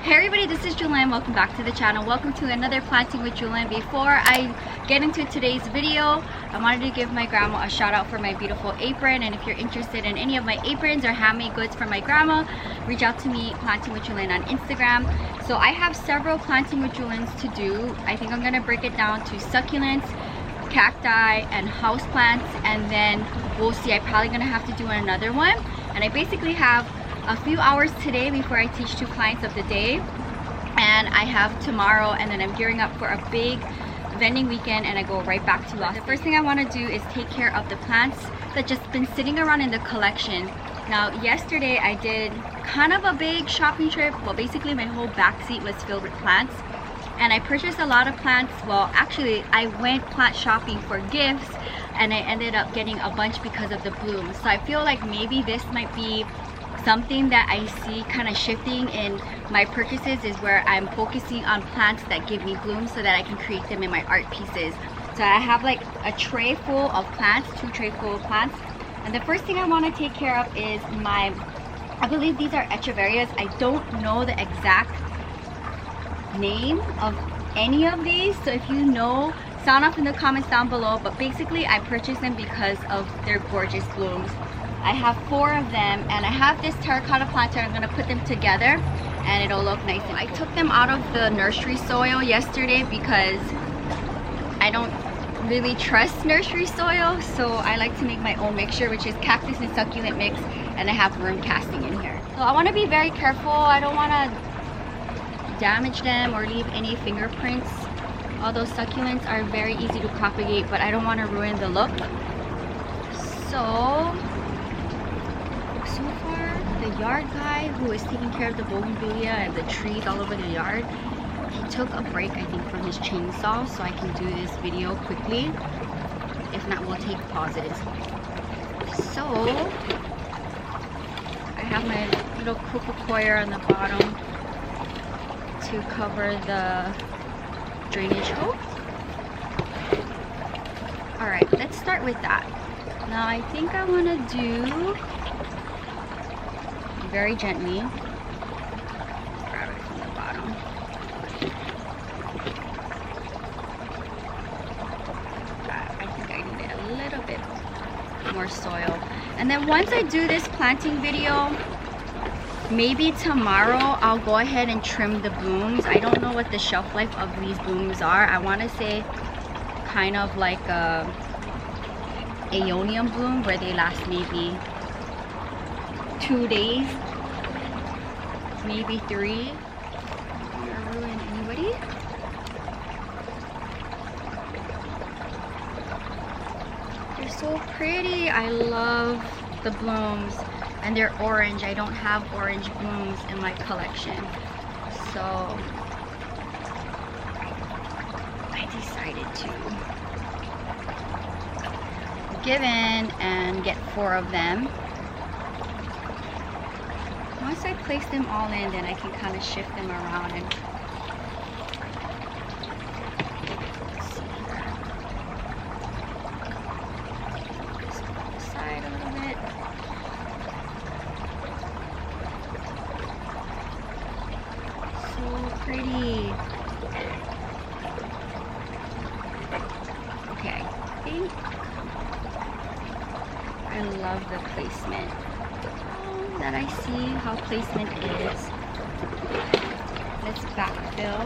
Hey everybody, this is Jewelyn. Welcome back to the channel. Welcome to another Planting with Jewelyn. Before I get into today's video, I wanted to give my grandma a shout out for my beautiful apron. And if you're interested in any of my aprons or handmade goods for my grandma, reach out to me, Planting with Jewelyn, on Instagram. So I have several Planting with Jewelyns to do. I think I'm gonna break it down to succulents, cacti, and houseplants, and then we'll see. I'm probably gonna have to do another one. And I basically have a few hours today before I teach 2 clients of the day, and I have tomorrow, and then I'm gearing up for a big vending weekend, and I go right back to Los. The first thing I want to do is take care of the plants that just been sitting around in the collection. Now yesterday I did kind of a big shopping trip. Well, basically my whole back seat was filled with plants, and I purchased a lot of plants. Well, actually I went plant shopping for gifts, and I ended up getting a bunch because of the blooms. So I feel like maybe this might be something that I see kind of shifting in my purchases, is where I'm focusing on plants that give me blooms so that I can create them in my art pieces. So I have like a tray full of plants, 2 tray full of plants, and the first thing I want to take care of is my, I believe these are Echeverias. I don't know the exact name of any of these, so if you know, sound off in the comments down below. But basically I purchased them because of their gorgeous blooms. I have 4 of them, and I have this terracotta planter. I'm going to put them together and it'll look nice. And I took them out of the nursery soil yesterday because I don't really trust nursery soil, so I like to make my own mixture, which is cactus and succulent mix, and I have worm casting in here. So I want to be very careful. I don't want to damage them or leave any fingerprints. Although succulents are very easy to propagate, but I don't want to ruin the look. So far, the yard guy who is taking care of the bougainvillea and the trees all over the yard, he took a break, I think, from his chainsaw, so I can do this video quickly. If not, we'll take pauses. So I have my little coco coir on the bottom to cover the drainage hole. Alright, let's start with that. Now I think I want to do, very gently, grab it from the bottom. I think I need a little bit more soil. And then once I do this planting video, maybe tomorrow I'll go ahead and trim the blooms. I don't know what the shelf life of these blooms are. I want to say kind of like a aeonium bloom, where they last maybe 2 days, maybe 3. Not ruin anybody. They're so pretty. I love the blooms, and they're orange. I don't have orange blooms in my collection, so I decided to give in and get 4 of them. Once I place them all in, then I can kind of shift them around and see here. Just go to the side a little bit. So pretty. Okay, I think I love the placement that I see how placement is. Let's backfill,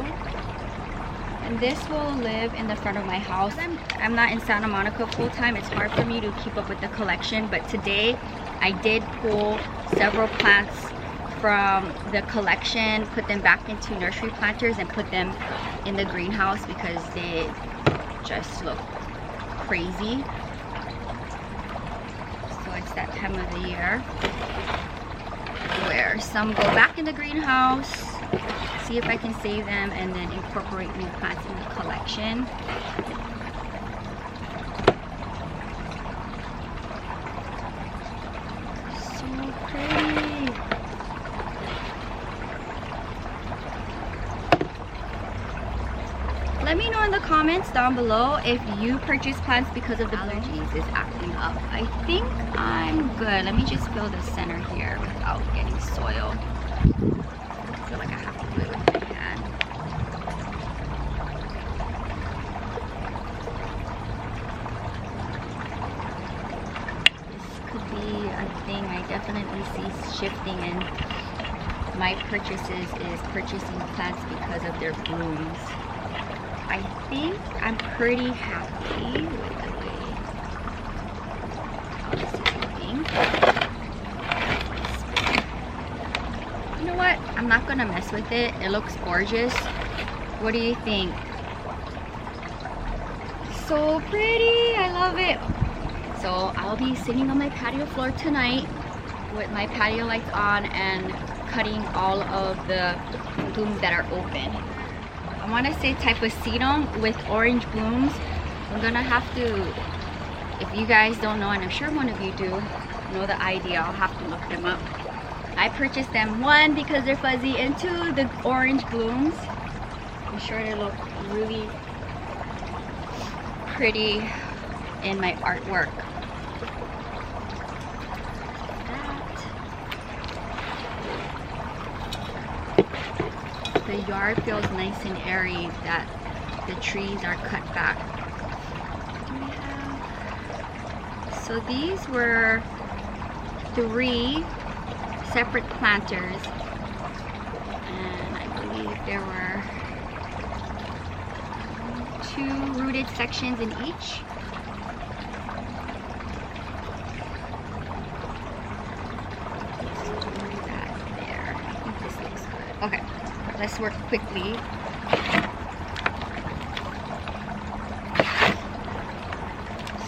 and this will live in the front of my house. I'm not in Santa Monica full time. It's hard for me to keep up with the collection, but today I did pull several plants from the collection, put them back into nursery planters, and put them in the greenhouse because they just look crazy. So it's that time of the year where some go back in the greenhouse, see if I can save them, and then incorporate new plants in the collection. So pretty. Let me know in the comments down below if you purchase plants because of the allergies is acting up. I think I'm good. Let me just fill the center here without getting soil. I feel like I have to do it see shifting in my purchases is purchasing plants because of their blooms. I think I'm pretty happy with the way this is looking. You know what? I'm not gonna mess with it. It looks gorgeous. What do you think? So pretty. I love it. So I'll be sitting on my patio floor tonight with my patio lights on and cutting all of the blooms that are open. I want to say type of sedum with orange blooms. I'm gonna have to, if you guys don't know, and I'm sure one of you do know the idea, I'll have to look them up. I purchased them, one, because they're fuzzy, and two, the orange blooms. I'm sure they look really pretty in my artwork. The yard feels nice and airy that the trees are cut back. So these were 3 separate planters, and I believe there were 2 rooted sections in each. Okay, let's work quickly.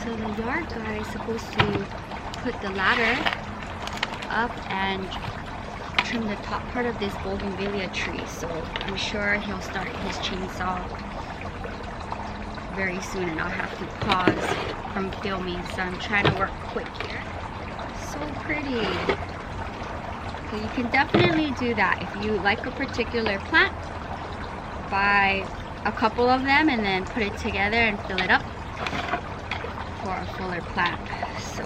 So the yard guy is supposed to put the ladder up and trim the top part of this bougainvillea tree. So I'm sure he'll start his chainsaw very soon, and I'll have to pause from filming. So I'm trying to work quick here. So pretty. So you can definitely do that. If you like a particular plant, buy a couple of them and then put it together and fill it up for a fuller plant. So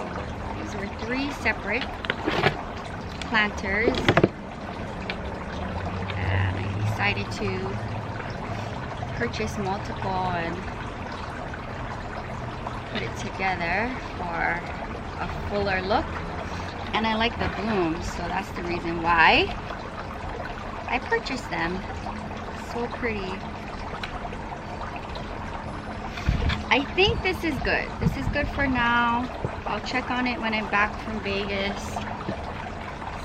these were 3 separate planters, and I decided to purchase multiple and put it together for a fuller look. And I like the blooms, so that's the reason why I purchased them. So pretty. I think this is good. This is good for now. I'll check on it when I'm back from Vegas.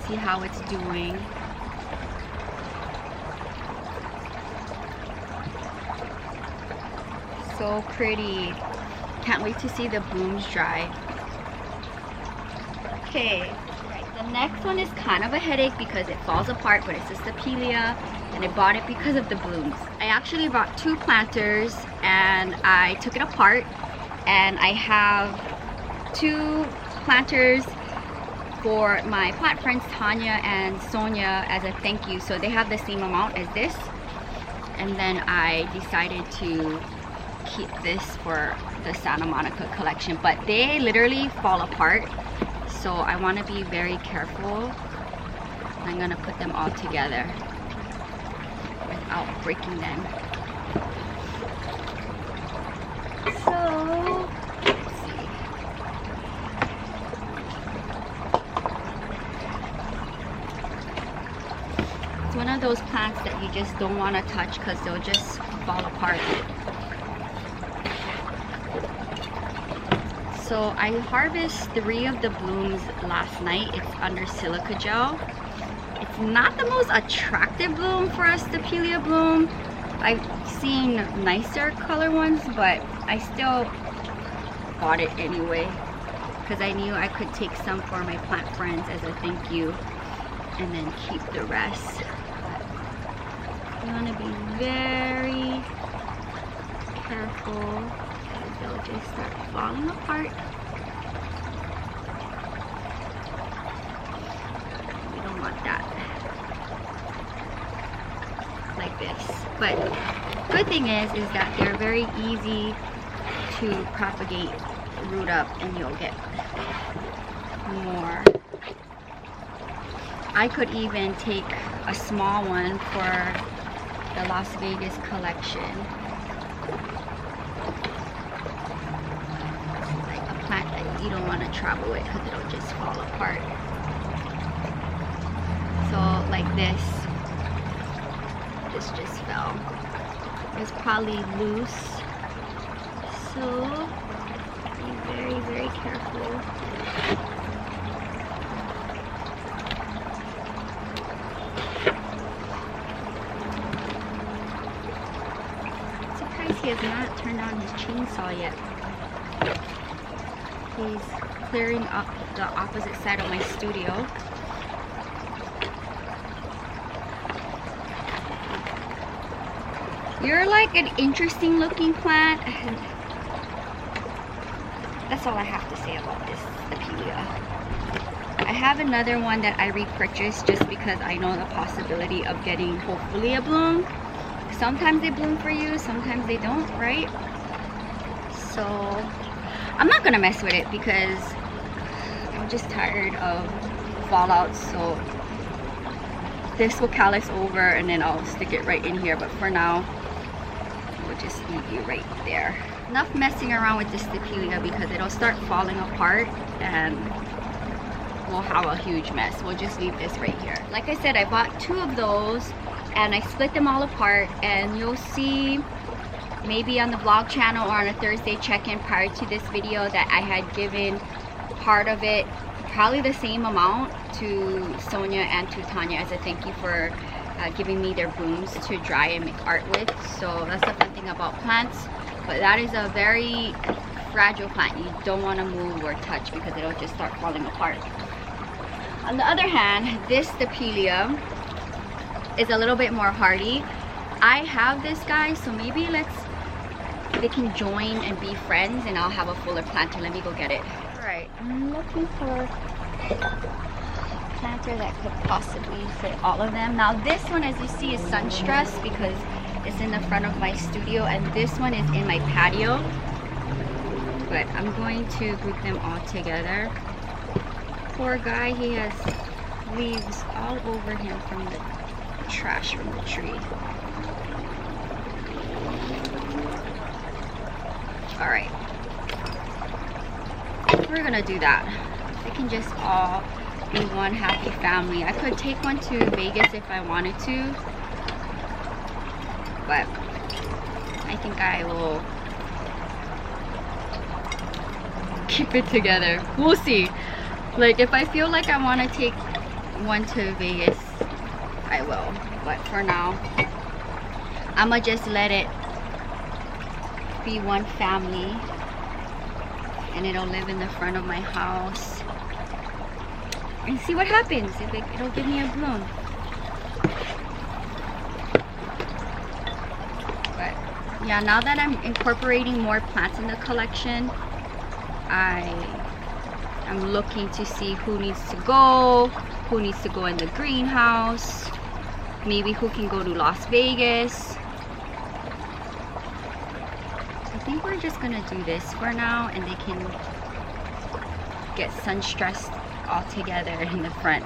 See how it's doing. So pretty. Can't wait to see the blooms dry. Okay, the next one is kind of a headache because it falls apart, but it's a Stapelia, and I bought it because of the blooms. I actually bought 2 planters and I took it apart, and I have 2 planters for my plant friends Tanya and Sonia as a thank you. So they have the same amount as this, and then I decided to keep this for the Santa Monica collection, but they literally fall apart. So I want to be very careful. I'm going to put them all together without breaking them. So, let's see. It's one of those plants that you just don't want to touch because they'll just fall apart. So I harvested 3 of the blooms last night. It's under silica gel. It's not the most attractive bloom for a Stapelia bloom. I've seen nicer color ones, but I still bought it anyway because I knew I could take some for my plant friends as a thank you and then keep the rest. You want to be very careful. They'll just start falling apart. We don't want that. Like this. But good thing is that they're very easy to propagate, root up, and you'll get more. I could even take a small one for the Las Vegas collection. You don't want to travel it because it'll just fall apart. out like this. This just fell. It's probably loose, so be very, very careful. I'm surprised he has not turned on his chainsaw yet. He's clearing up the opposite side of my studio. You're like an interesting looking plant. That's all I have to say about this Stapelia. I have another one that I repurchased just because I know the possibility of getting hopefully a bloom. Sometimes they bloom for you, sometimes they don't, right? So I'm not gonna mess with it because I'm just tired of fallouts. So this will callus over and then I'll stick it right in here, but for now we'll just leave you right there. Enough messing around with this Stapelia because it'll start falling apart and we'll have a huge mess. We'll just leave this right here. Like I said, I bought 2 of those and I split them all apart, and you'll see maybe on the vlog channel or on a Thursday check-in prior to this video that I had given part of it, probably the same amount, to Sonia and to Tanya as a thank you for giving me their blooms to dry and make art with. So that's the fun thing about plants, but that is a very fragile plant. You don't want to move or touch because it'll just start falling apart. On the other hand, this Stapelia is a little bit more hardy. I have this guy, so maybe they can join and be friends and I'll have a fuller planter. Let me go get it. Alright, I'm looking for a planter that could possibly fit all of them. Now this one, as you see, is sun stressed because it's in the front of my studio, and this one is in my patio. But I'm going to group them all together. Poor guy, he has leaves all over him from the trash from the tree. Alright, we're gonna do that. They can just all be one happy family. I could take one to Vegas if I wanted to, but I think I will keep it together. We'll see. Like, if I feel like I want to take one to Vegas, I will. But for now, I'ma just let it be one family, and it'll live in the front of my house and see what happens. If it'll give me a bloom. But yeah, now that I'm incorporating more plants in the collection, I'm looking to see who needs to go in the greenhouse, maybe who can go to Las Vegas. I think we're just gonna do this for now, and they can get sun stressed all together in the front.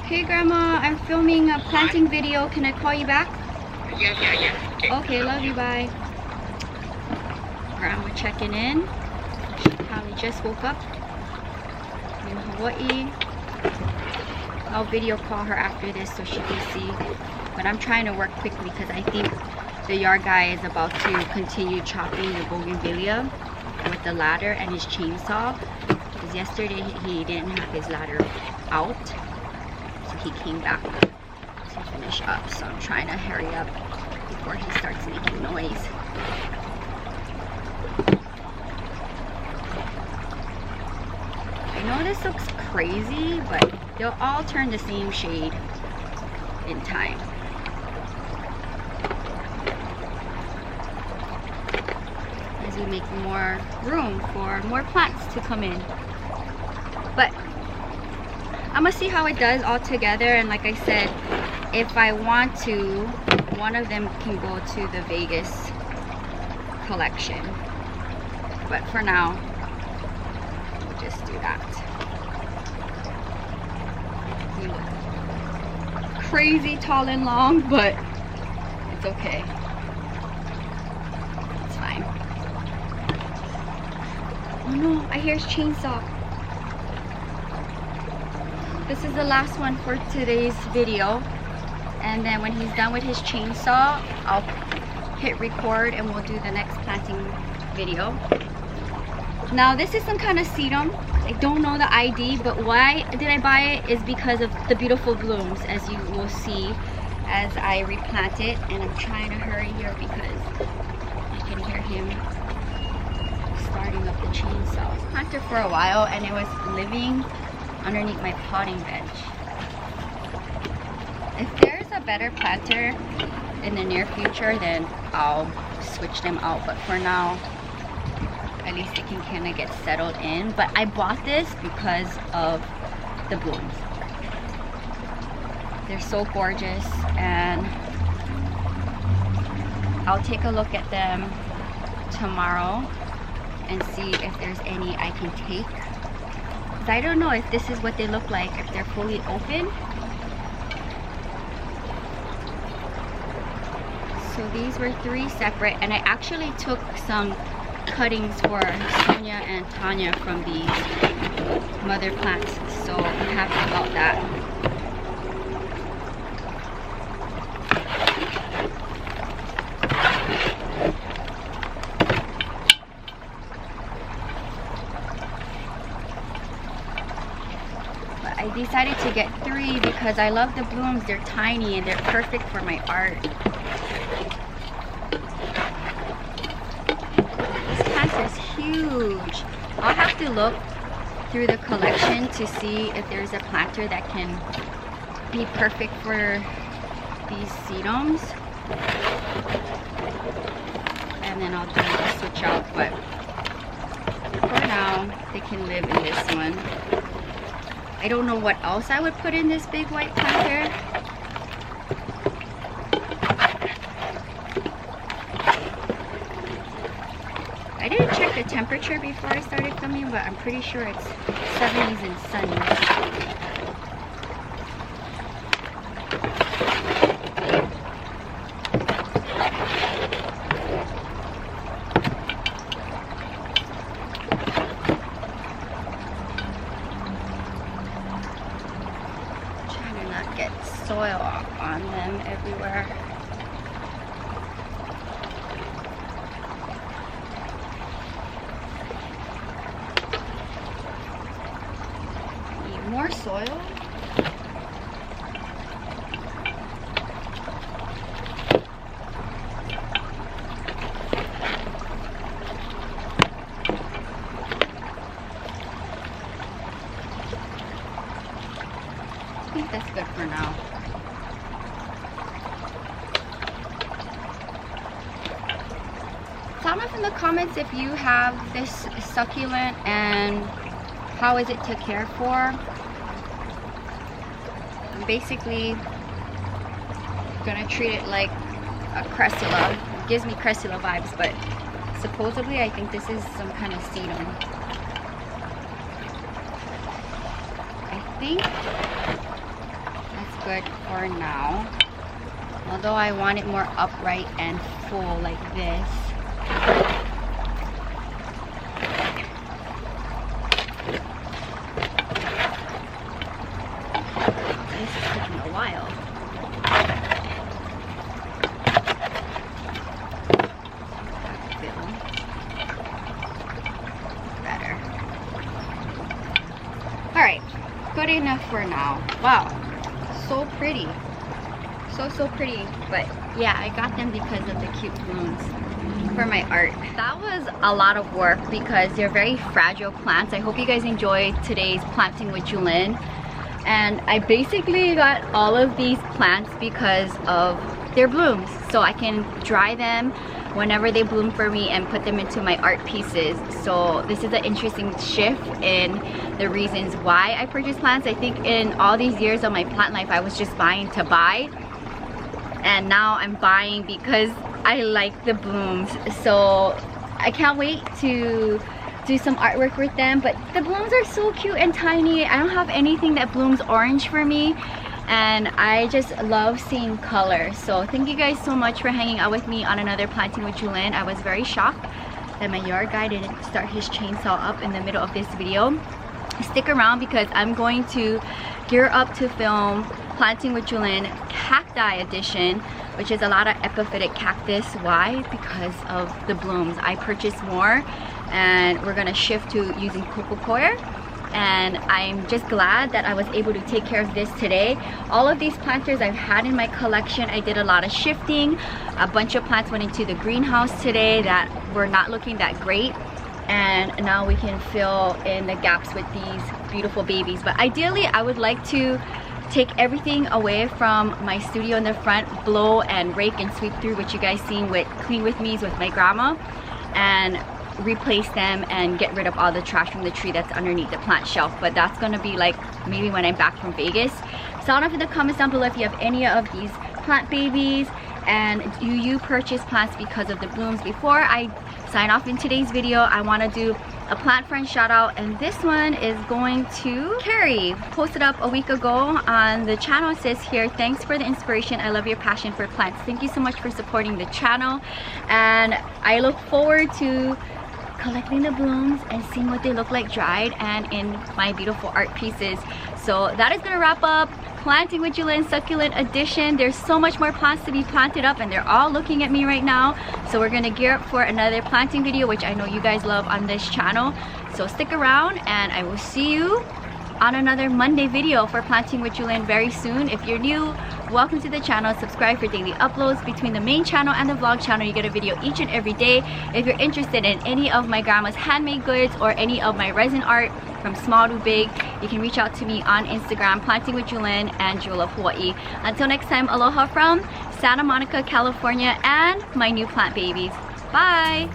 Hey Grandma, I'm filming a planting video. Can I call you back? Yeah. Okay, love you, bye. Grandma checking in. She probably just woke up in Hawaii. I'll video call her after this so she can see. But I'm trying to work quickly because I think the yard guy is about to continue chopping the bougainvillea with the ladder and his chainsaw. Because yesterday he didn't have his ladder out. He came back to finish up, so I'm trying to hurry up before he starts making noise. I know this looks crazy, but they'll all turn the same shade in time. As we make more room for more plants to come in. But I'm gonna see how it does all together, and like I said, if I want to, one of them can go to the Vegas collection. But for now, we'll just do that. You look crazy tall and long, but it's okay. Oh no, I hear his chainsaw. This is the last one for today's video. And then when he's done with his chainsaw, I'll hit record and we'll do the next planting video. Now this is some kind of sedum. I don't know the ID, but why did I buy it is because of the beautiful blooms, as you will see as I replant it. And I'm trying to hurry here because I can hear him starting up the chainsaw. I planted for a while and it was living underneath my potting bench. If there's a better planter in the near future, then I'll switch them out, but for now at least it can kind of get settled in. But I bought this because of the blooms. They're so gorgeous, and I'll take a look at them tomorrow and see if there's any I can take, because I don't know if this is what they look like if they're fully open. So these were 3 separate, and I actually took some cuttings for Sonia and Tanya from these mother plants, so I'm happy about that. But I decided to get 3 because I love the blooms. They're tiny and they're perfect for my art. Is huge. I'll have to look through the collection to see if there's a planter that can be perfect for these sedums, and then I'll do a switch out. But for now they can live in this one. I don't know what else I would put in this big white planter. I didn't check the temperature before I started filming, but I'm pretty sure it's 70s and sunny. Trying to not get soil on them everywhere. More soil. I think that's good for now. Tell me in the comments if you have this succulent and how is it to care for. I'm basically gonna treat it like a cressula. It gives me cressula vibes, but supposedly I think this is some kind of sedum. I think that's good for now, although I want it more upright and full like this. Good enough for now. Wow, so pretty, so pretty. But yeah, I got them because of the cute blooms for my art. That was a lot of work because they're very fragile plants. I hope you guys enjoyed today's planting with Jewelyn. And I basically got all of these plants because of their blooms, so I can dry them whenever they bloom for me and put them into my art pieces. So this is an interesting shift in the reasons why I purchase plants. I think in all these years of my plant life, I was just buying to buy, and now I'm buying because I like the blooms. So I can't wait to do some artwork with them. But the blooms are so cute and tiny. I don't have anything that blooms orange for me, and I just love seeing color. So thank you guys so much for hanging out with me on another planting with Jewelyn. I was very shocked that my yard guy didn't start his chainsaw up in the middle of this video. Stick around because I'm going to gear up to film Planting with Jewelyn Cacti Edition, which is a lot of epiphytic cactus. Why? Because of the blooms. I purchased more and we're gonna shift to using coco coir, and I'm just glad that I was able to take care of this today. All of these planters I've had in my collection, I did a lot of shifting. A bunch of plants went into the greenhouse today that were not looking that great, and now we can fill in the gaps with these beautiful babies. But ideally I would like to take everything away from my studio in the front, blow and rake and sweep through, what you guys seen with Clean With Me's with my grandma, and replace them and get rid of all the trash from the tree that's underneath the plant shelf. But that's gonna be like maybe when I'm back from Vegas. Sound off in the comments down below if you have any of these plant babies, and do you purchase plants because of the blooms. Before I sign off in today's video, I want to do a plant friend shout out, and this one is going to Carrie. Posted up a week ago on the channel. It says here, thanks for the inspiration, I love your passion for plants. Thank you so much for supporting the channel, and I look forward to collecting the blooms and seeing what they look like dried and in my beautiful art pieces. So that is gonna wrap up Planting with Jewelyn Succulent Edition. There's so much more plants to be planted up and they're all looking at me right now. So we're gonna gear up for another planting video, which I know you guys love on this channel. So stick around and I will see you on another Monday video for Planting with Jewelyn very soon. If you're new, welcome to the channel. Subscribe for daily uploads. Between the main channel and the vlog channel, you get a video each and every day. If you're interested in any of my grandma's handmade goods or any of my resin art from small to big, you can reach out to me on Instagram, Planting with Jewelyn and Jewel of Hawaii. Until next time, aloha from Santa Monica, California, and my new plant babies. Bye!